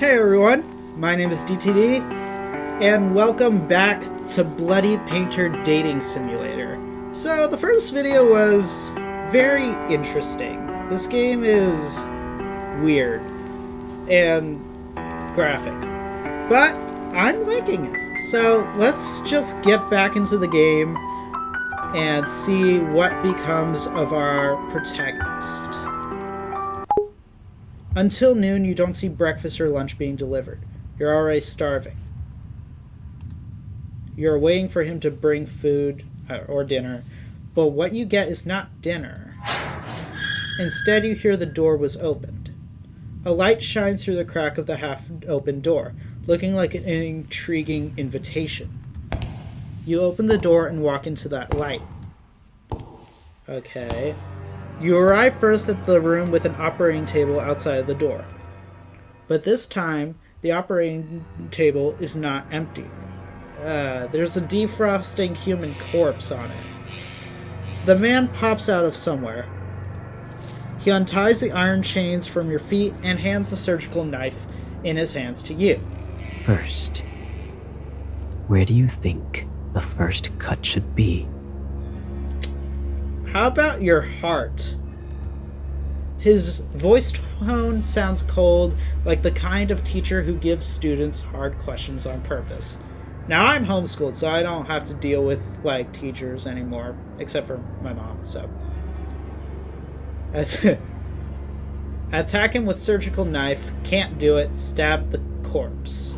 Hey everyone, my name is DTD, and welcome back to Bloody Painter Dating Simulator. So the first video was very interesting. This game is weird and graphic, but I'm liking it. So let's just get back into the game and see what becomes of our protagonist. Until noon, you don't see breakfast or lunch being delivered. You're already starving. You're waiting for him to bring food or dinner, but what you get is not dinner. Instead, you hear the door was opened. A light shines through the crack of the half-open door, looking like an intriguing invitation. You open the door and walk into that light. Okay. You arrive first at the room with an operating table outside of the door. But this time, the operating table is not empty. There's a defrosting human corpse on it. The man pops out of somewhere. He unties the iron chains from your feet and hands the surgical knife in his hands to you. First, where do you think the first cut should be? How about your heart? His voice tone sounds cold, like the kind of teacher who gives students hard questions on purpose. Now, I'm homeschooled, so I don't have to deal with, teachers anymore, except for my mom, so. Attack him with surgical knife, can't do it, stab the corpse.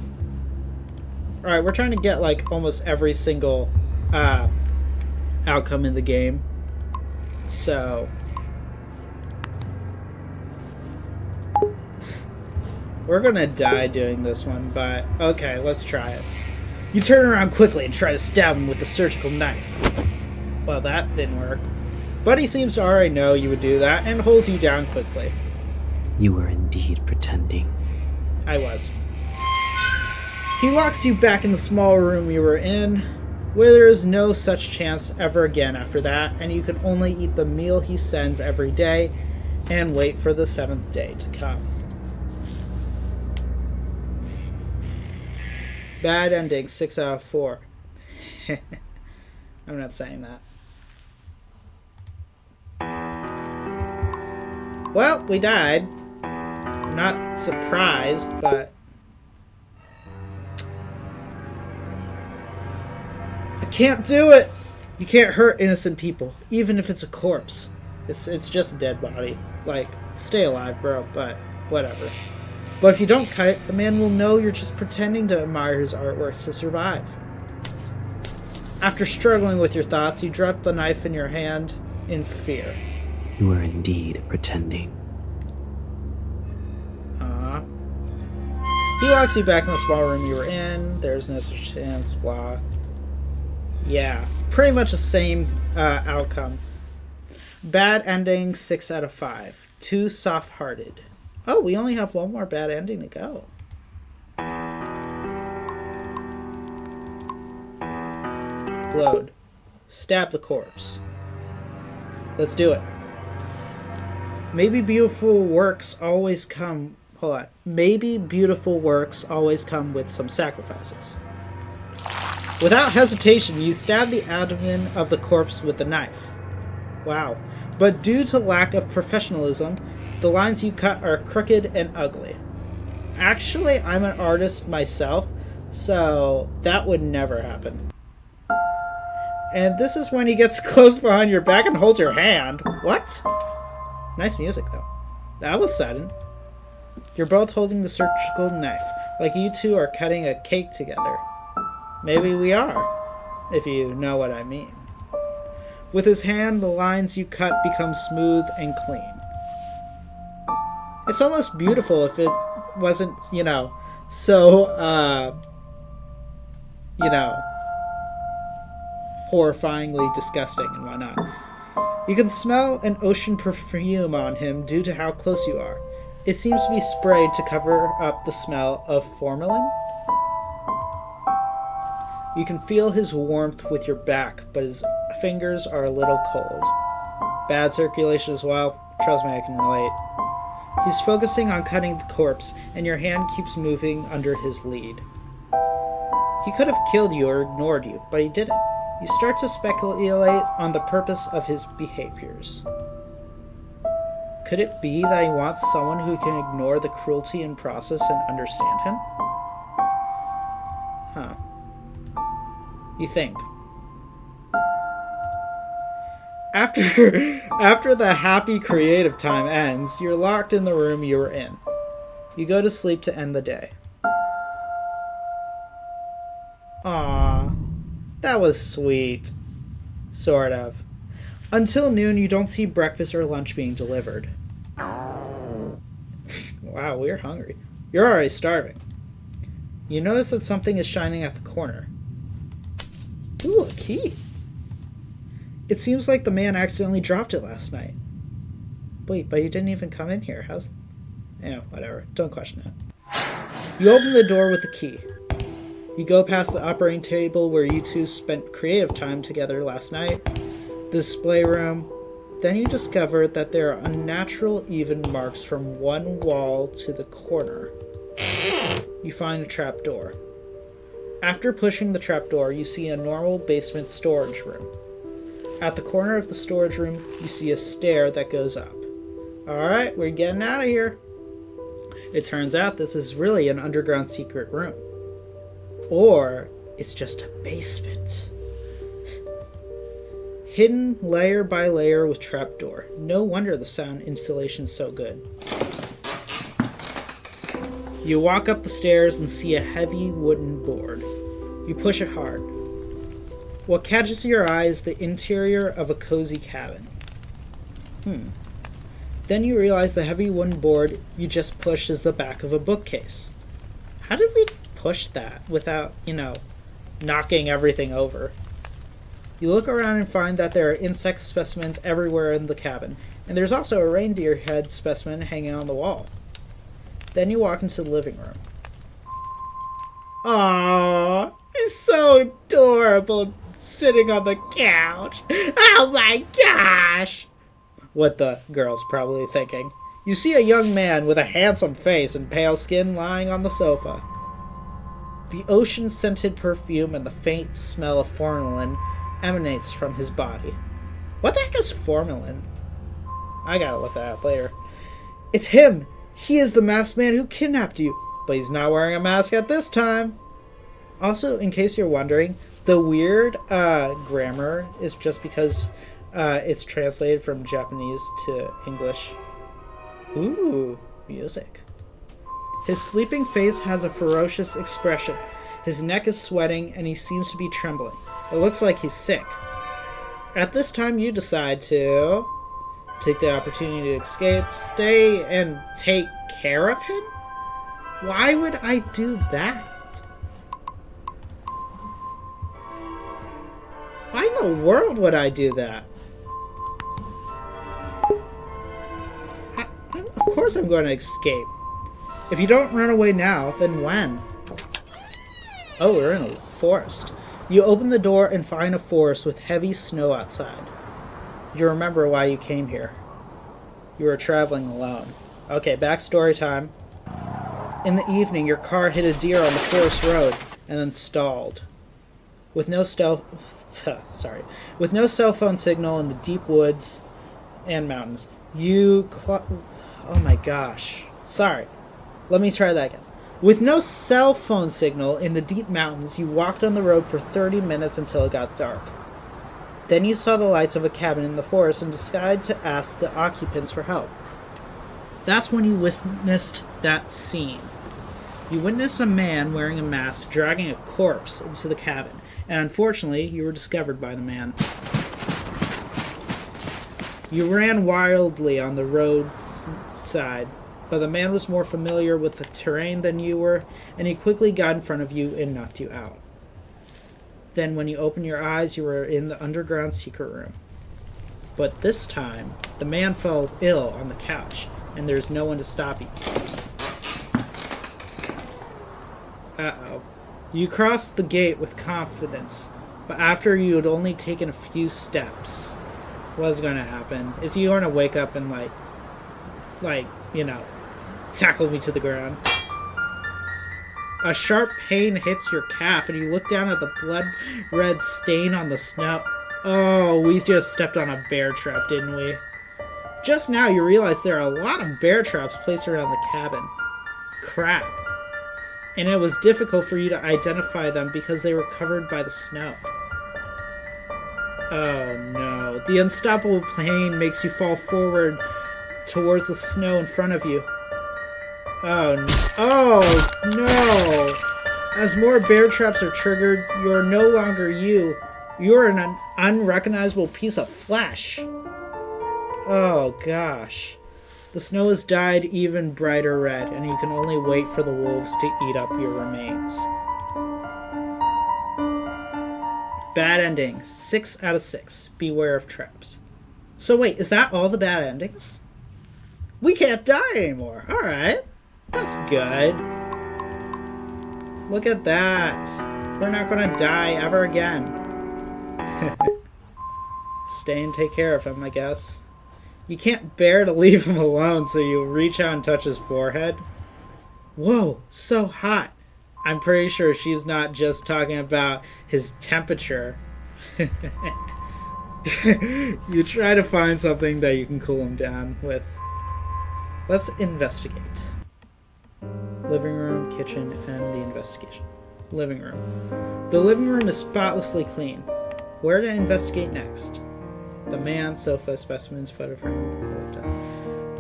Alright, we're trying to get, almost every single outcome in the game. So, we're gonna die doing this one, but okay, let's try it. You turn around quickly and try to stab him with the surgical knife. Well, that didn't work. But he seems to already know you would do that and holds you down quickly. You were indeed pretending. I was. He locks you back in the small room you were in, where there is no such chance ever again after that, and you can only eat the meal he sends every day and wait for the 7th day to come. Bad ending, 6 out of 4. I'm not saying that. Well, we died. I'm not surprised, but I can't do it. You can't hurt innocent people, even if it's a corpse. It's just a dead body. Stay alive, bro, but whatever. But if you don't cut it, the man will know you're just pretending to admire his artwork to survive. After struggling with your thoughts, you drop the knife in your hand in fear. You were indeed pretending. He locks you back in the small room you were in. There's no such chance, blah. Yeah, pretty much the same outcome. Bad ending, 6 out of 5. Too soft-hearted. Oh, we only have one more bad ending to go. Glowed. Stab the corpse. Let's do it. Maybe beautiful works always come... Hold on. Maybe beautiful works always come with some sacrifices. Without hesitation, you stab the abdomen of the corpse with the knife. Wow. But due to lack of professionalism, the lines you cut are crooked and ugly. Actually, I'm an artist myself, so that would never happen. And this is when he gets close behind your back and holds your hand. What? Nice music, though. That was sudden. You're both holding the surgical knife, like you two are cutting a cake together. Maybe we are, if you know what I mean. With his hand, the lines you cut become smooth and clean. It's almost beautiful if it wasn't, so, horrifyingly disgusting and whatnot. You can smell an ocean perfume on him due to how close you are. It seems to be sprayed to cover up the smell of formalin. You can feel his warmth with your back, but his fingers are a little cold. Bad circulation as well. Trust me, I can relate. He's focusing on cutting the corpse, and your hand keeps moving under his lead. He could have killed you or ignored you, but he didn't. You start to speculate on the purpose of his behaviors. Could it be that he wants someone who can ignore the cruelty in process and understand him? Huh. You think. After the happy creative time ends, you're locked in the room you were in. You go to sleep to end the day. Aww. That was sweet. Sort of. Until noon, you don't see breakfast or lunch being delivered. Wow, we're hungry. You're already starving. You notice that something is shining at the corner. Ooh, a key. It seems like the man accidentally dropped it last night. Wait, but he didn't even come in here. Yeah, whatever. Don't question it. You open the door with the key. You go past the operating table where you two spent creative time together last night, the display room. Then you discover that there are unnatural even marks from one wall to the corner. You find a trapdoor. After pushing the trapdoor, you see a normal basement storage room. At the corner of the storage room, you see a stair that goes up. Alright, we're getting out of here. It turns out this is really an underground secret room. Or it's just a basement. Hidden layer by layer with trapdoor. No wonder the sound installation's so good. You walk up the stairs and see a heavy wooden board. You push it hard. What catches your eye is the interior of a cozy cabin. Then you realize the heavy wooden board you just pushed is the back of a bookcase. How did we push that without, knocking everything over? You look around and find that there are insect specimens everywhere in the cabin, and there's also a reindeer head specimen hanging on the wall. Then you walk into the living room. Aww, he's so adorable, sitting on the couch. Oh my gosh! What the girl's probably thinking. You see a young man with a handsome face and pale skin lying on the sofa. The ocean-scented perfume and the faint smell of formalin emanates from his body. What the heck is formalin? I gotta look that up later. It's him! He is the masked man who kidnapped you, but he's not wearing a mask at this time. Also, in case you're wondering, the weird grammar is just because it's translated from Japanese to English. Ooh, music. His sleeping face has a ferocious expression. His neck is sweating and he seems to be trembling. It looks like he's sick. At this time, you decide to take the opportunity to escape, stay, and take care of him? Why would I do that? Why in the world would I do that? Of course I'm going to escape. If you don't run away now, then when? Oh, we're in a forest. You open the door and find a forest with heavy snow outside. You remember why you came here. You were traveling alone. Okay, backstory time. In the evening, your car hit a deer on the forest road and then stalled. With no cell phone signal in the deep woods and mountains, oh my gosh. Sorry. Let me try that again. With no cell phone signal in the deep mountains, you walked on the road for 30 minutes until it got dark. Then you saw the lights of a cabin in the forest and decided to ask the occupants for help. That's when you witnessed that scene. You witnessed a man wearing a mask dragging a corpse into the cabin, and unfortunately, you were discovered by the man. You ran wildly on the roadside, but the man was more familiar with the terrain than you were, and he quickly got in front of you and knocked you out. Then when you opened your eyes, you were in the underground secret room. But this time, the man fell ill on the couch, and there's no one to stop you. Uh-oh. You crossed the gate with confidence, but after you had only taken a few steps, what's going to happen? Is he going to wake up and Tackle me to the ground. A sharp pain hits your calf, and you look down at the blood-red stain on the snow. Oh, we just stepped on a bear trap, didn't we? Just now, you realize there are a lot of bear traps placed around the cabin. Crap. And it was difficult for you to identify them because they were covered by the snow. Oh no. The unstoppable pain makes you fall forward towards the snow in front of you. Oh no! As more bear traps are triggered, you're no longer you. You're an unrecognizable piece of flesh. Oh gosh. The snow has dyed even brighter red, and you can only wait for the wolves to eat up your remains. Bad endings. 6 out of 6. Beware of traps. So wait, is that all the bad endings? We can't die anymore. Alright. That's good. Look at that. We're not gonna die ever again. Stay and take care of him, I guess. You can't bear to leave him alone, so you reach out and touch his forehead. Whoa, so hot. I'm pretty sure she's not just talking about his temperature. You try to find something that you can cool him down with. Let's investigate. Living room, kitchen, and the investigation. Living room. The living room is spotlessly clean. Where to investigate next? The man, sofa, specimens, photo frame.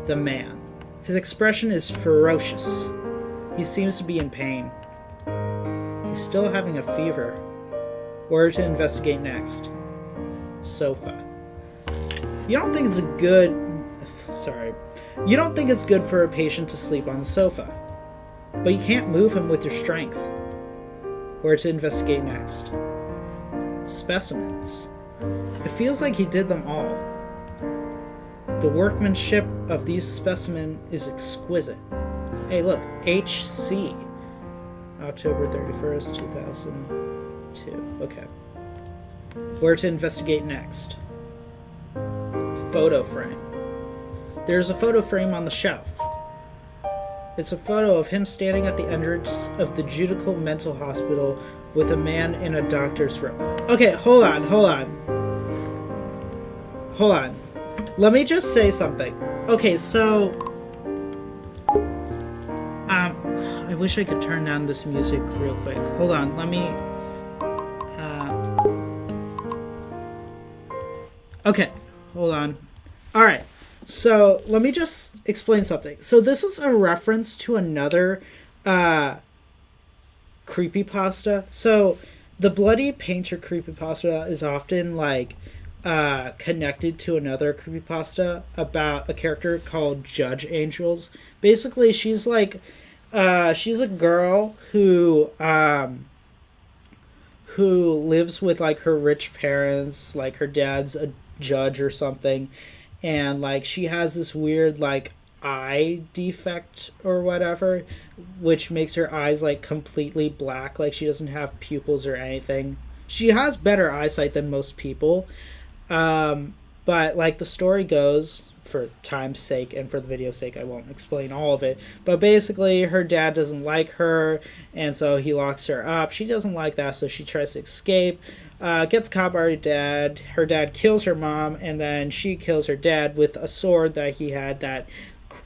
The man. His expression is ferocious. He seems to be in pain. He's still having a fever. Where to investigate next? Sofa. You don't think it's You don't think it's good for a patient to sleep on the sofa. But you can't move him with your strength. Where to investigate next? Specimens. It feels like he did them all. The workmanship of these specimens is exquisite. Hey, look, HC. October 31st, 2002. Okay. Where to investigate next? Photo frame. There's a photo frame on the shelf. It's a photo of him standing at the entrance of the Judical Mental Hospital with a man in a doctor's robe. Okay, hold on. Let me just say something. Okay, so I wish I could turn down this music real quick. Hold on, let me okay, hold on. Alright, so let me just explain something. So this is a reference to another creepypasta. So the Bloody Painter creepypasta is often like connected to another creepypasta about a character called Judge Angels. Basically, she's like she's a girl who lives with like her rich parents, like her dad's a judge or something, and like she has this weird like eye defect or whatever, which makes her eyes like completely black, like she doesn't have pupils or anything. She has better eyesight than most people, but like the story goes, for time's sake and for the video's sake, I won't explain all of it, but basically her dad doesn't like her, and so he locks her up. She doesn't like that, so she tries to escape, gets caught by her dad. Her dad kills her mom, and then she kills her dad with a sword that he had that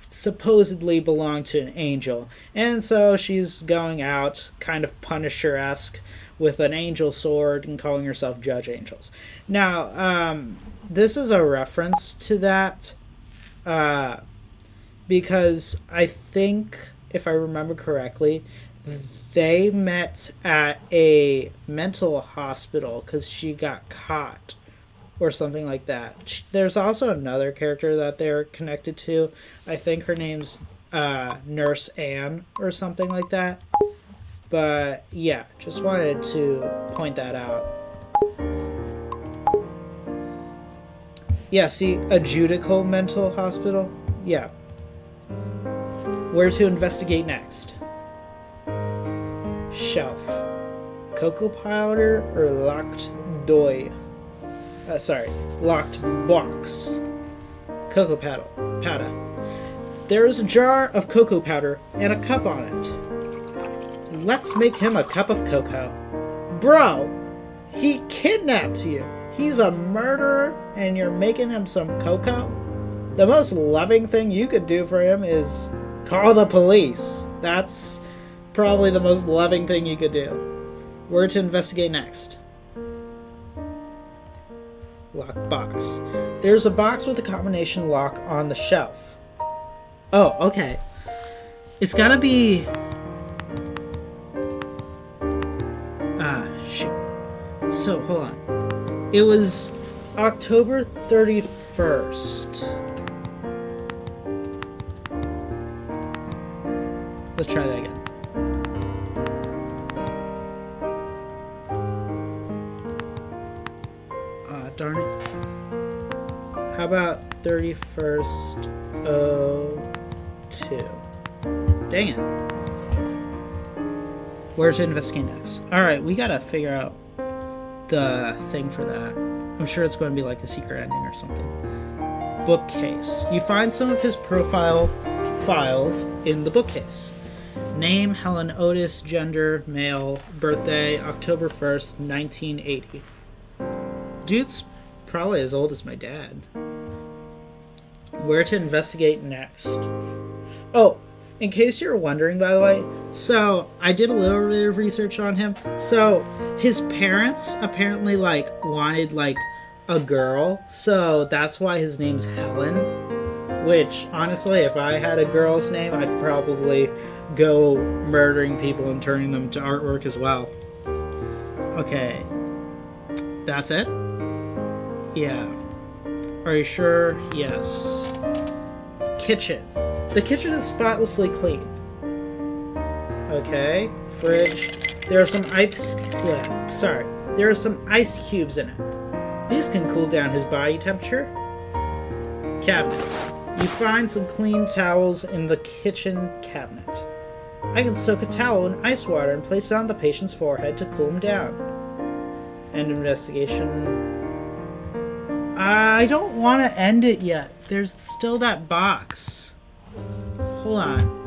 supposedly belonged to an angel. And so she's going out kind of Punisher-esque with an angel sword and calling herself Judge Angels. Now, this is a reference to that, because I think, if I remember correctly, they met at a mental hospital because she got caught or something like that. There's also another character that they're connected to. I think her name's Nurse Anne or something like that. But yeah, just wanted to point that out. Yeah, see, a Judical Mental Hospital? Yeah. Where to investigate next? Shelf. Cocoa powder or locked doy? Locked box. Cocoa powder. There is a jar of cocoa powder and a cup on it. Let's make him a cup of cocoa. Bro, he kidnapped you. He's a murderer and you're making him some cocoa? The most loving thing you could do for him is call the police. That's probably the most loving thing you could do. Where to investigate next? Locked box. There's a box with a combination lock on the shelf. Oh, okay. It's gotta be... shoot. So, hold on. It was October 31st. Let's try that again. Darn it. How about 31st 02? Dang it. Where to investigate next? Alright, we gotta figure out the thing for that. I'm sure it's going to be like a secret ending or something. Bookcase. You find some of his profile files in the bookcase. Name, Helen Otis, gender, male, birthday, October 1st, 1980. Dude's probably as old as my dad. Where to investigate next? Oh, in case you're wondering, by the way, so I did a little bit of research on him. So his parents apparently wanted a girl, so that's why his name's Helen. Which honestly, if I had a girl's name, I'd probably go murdering people and turning them to artwork as well. Okay, that's it. Yeah. Are you sure? Yes. Kitchen. The kitchen is spotlessly clean. Okay. Fridge. There are some There are some ice cubes in it. These can cool down his body temperature. Cabinet. You find some clean towels in the kitchen cabinet. I can soak a towel in ice water and place it on the patient's forehead to cool him down. End investigation. I don't want to end it yet. There's still that box. Hold on.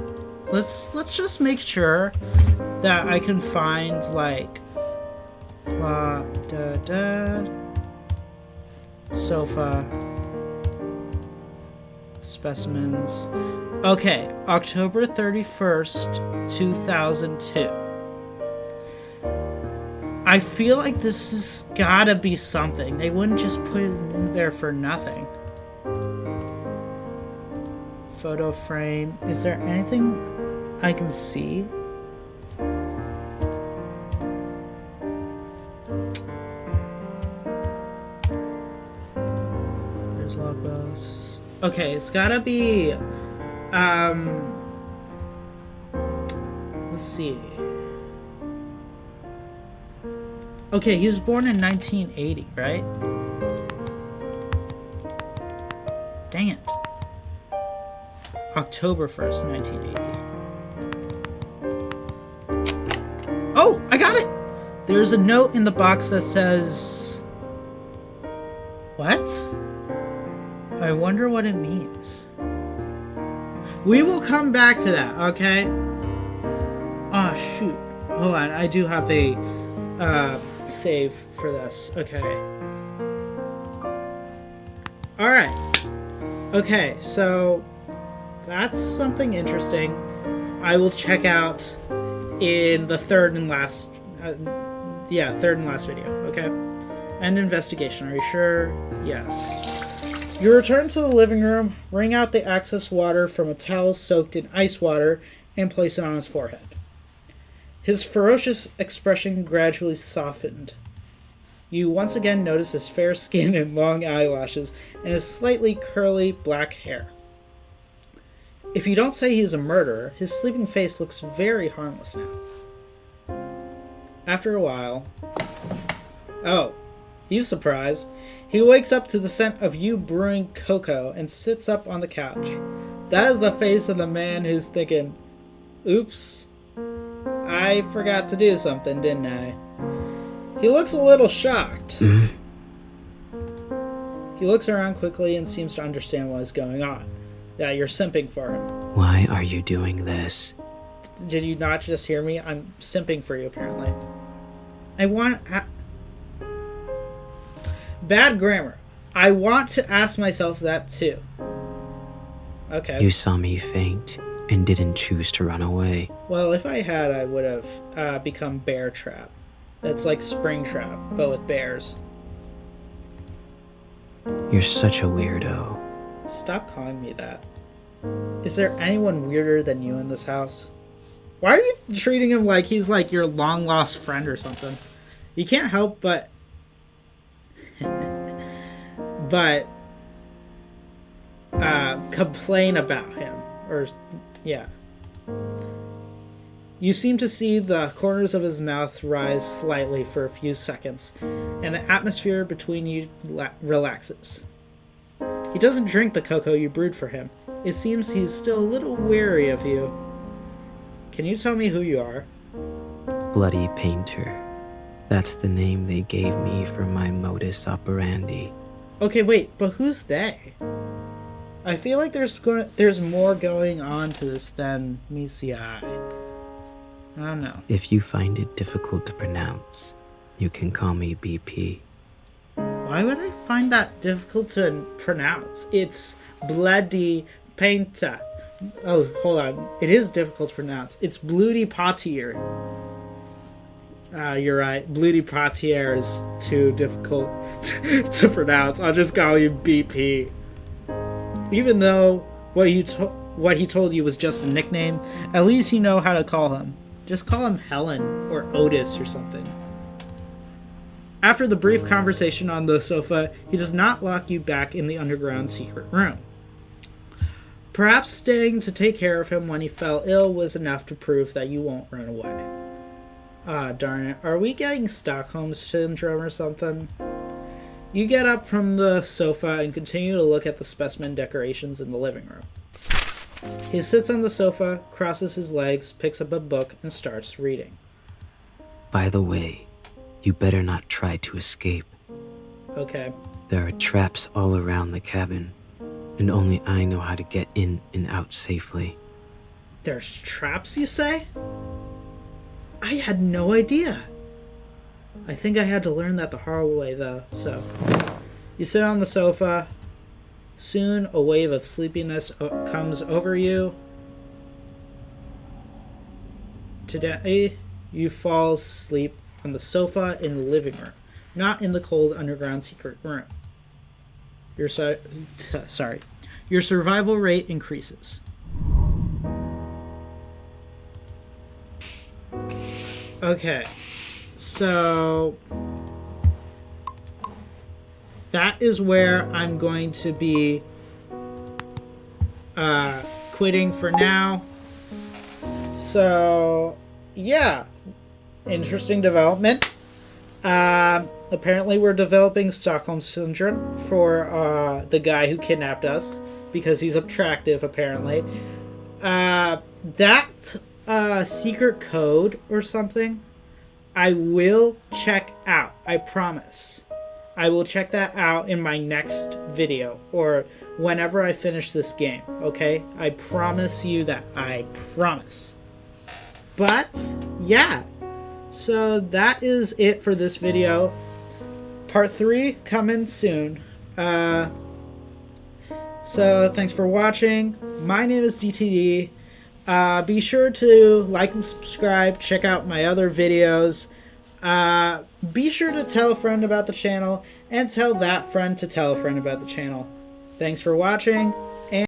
Let's just make sure that I can find sofa specimens. Okay, October 31st, 2002. I feel like this has gotta be something. They wouldn't just put it in there for nothing. Photo frame. Is there anything I can see? There's logbooks. Okay, it's gotta be... let's see. Okay, he was born in 1980, right? Dang it. October 1st, 1980. Oh, I got it! There's a note in the box that says... What? I wonder what it means. We will come back to that, okay? Oh, shoot. Hold on, I do have a... save for this. Okay. Alright. Okay, so that's something interesting. I will check out in the third and last video, okay? End investigation. Are you sure? Yes. You return to the living room, wring out the excess water from a towel soaked in ice water, and place it on his forehead. His ferocious expression gradually softened. You once again notice his fair skin and long eyelashes and his slightly curly black hair. If you don't say he is a murderer, his sleeping face looks very harmless now. After a while... Oh, he's surprised. He wakes up to the scent of you brewing cocoa and sits up on the couch. That is the face of the man who's thinking, oops. I forgot to do something, didn't I? He looks a little shocked. He looks around quickly and seems to understand what is going on. Yeah, you're simping for him. Why are you doing this? Did you not just hear me? I'm simping for you, apparently. I want... Bad grammar. I want to ask myself that, too. Okay. You saw me faint and didn't choose to run away. Well, if I had, I would have become Beartrap. That's like Springtrap, but with bears. You're such a weirdo. Stop calling me that. Is there anyone weirder than you in this house? Why are you treating him like he's like your long-lost friend or something? You can't help but... complain about him. Or, yeah. You seem to see the corners of his mouth rise slightly for a few seconds, and the atmosphere between you relaxes. He doesn't drink the cocoa you brewed for him. It seems he's still a little wary of you. Can you tell me who you are? Bloody Painter. That's the name they gave me for my modus operandi. Okay, wait, but who's they? I feel like there's more going on to this than meets the eye. I don't know. If you find it difficult to pronounce, you can call me BP. Why would I find that difficult to pronounce? It's Bloody Painter. Oh, hold on. It is difficult to pronounce. It's Bloody Potier. You're right. Bloody Potier is too difficult to pronounce. I'll just call you BP. Even though what he told you was just a nickname, at least you know how to call him. Just call him Helen or Otis or something. After the brief conversation on the sofa, he does not lock you back in the underground secret room. Perhaps staying to take care of him when he fell ill was enough to prove that you won't run away. Ah, darn it. Are we getting Stockholm Syndrome or something? You get up from the sofa and continue to look at the specimen decorations in the living room. He sits on the sofa, crosses his legs, picks up a book, and starts reading. By the way, you better not try to escape. Okay. There are traps all around the cabin, and only I know how to get in and out safely. There's traps, you say? I had no idea. I think I had to learn that the hard way, though, so. You sit on the sofa. Soon, a wave of sleepiness comes over you. Today, you fall asleep on the sofa in the living room, not in the cold underground secret room. Your survival rate increases. Okay, so that is where I'm going to be quitting for now. So, yeah, interesting development. Apparently we're developing Stockholm Syndrome for the guy who kidnapped us because he's attractive, apparently. That secret code or something, I will check out. I promise. I will check that out in my next video or whenever I finish this game, okay? I promise you that. I promise. But, yeah. So that is it for this video. Part 3 coming soon. So thanks for watching. My name is DTD. Be sure to like and subscribe. Check out my other videos. Be sure to tell a friend about the channel and tell that friend to tell a friend about the channel. Thanks for watching.